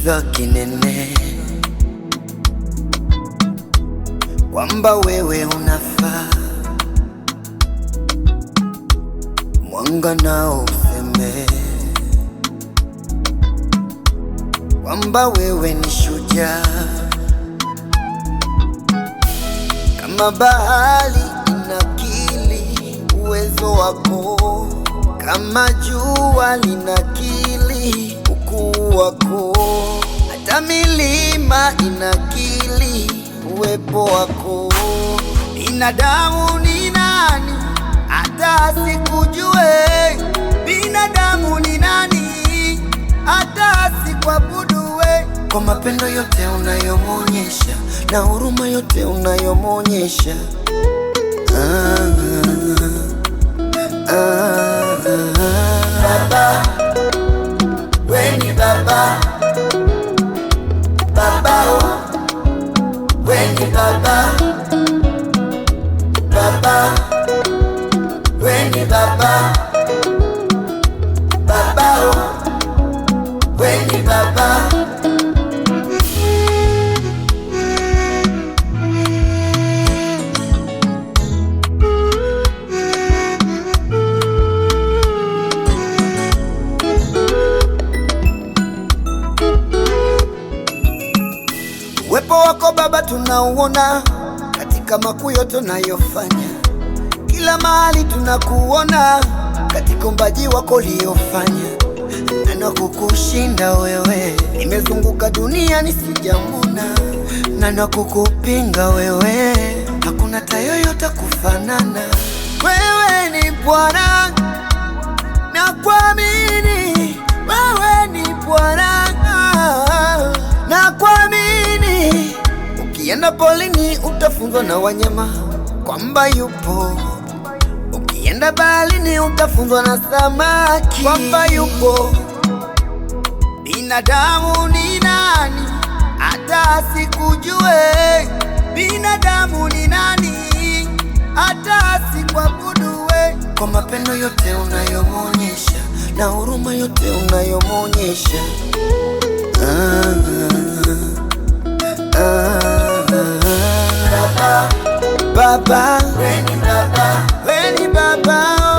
kiza kinene, kwamba wewe unafaa, mwanga nao useme kwamba wewe ni shujaa. Kama bahari inakili uwezo wako, kama jua linakili ukuu wako, hata milima inakili uwepo wako. Binadamu ni nani hata asikujue? Binadamu ni nani hata asikuabudu we? Kwa mapendo yote unayomonyesha na huruma yote unayomonyesha, Baba, we ni Baba, Baba oh, we ni Baba, Baba, we ni Baba, Baba oh, we ni Baba. Uwepo wako Baba tunauona katika makuu yote tunayofanya, kila mahali tunakuona katika umbaji wako uliofanya. Nani kukushinda wewe? Nimezunguka dunia nisijamuna. Nani kukupinga wewe? Hakuna tayoyota kufanana. Wewe ni Bwana, nakuamini. Wewe ni Bwana, nakuamini. Ukienda polini utafunzwa na wanyama kwamba yupo, ukienda baharini utafunzwa na samaki kwamba yupo. Binadamu ni nani hata asikujue? Binadamu ni nani hata asikuabudu we? Kwa mapendo yote unayomonyesha na huruma yote unayomonyesha, Baba, Baba, we ni Baba, we ni Baba.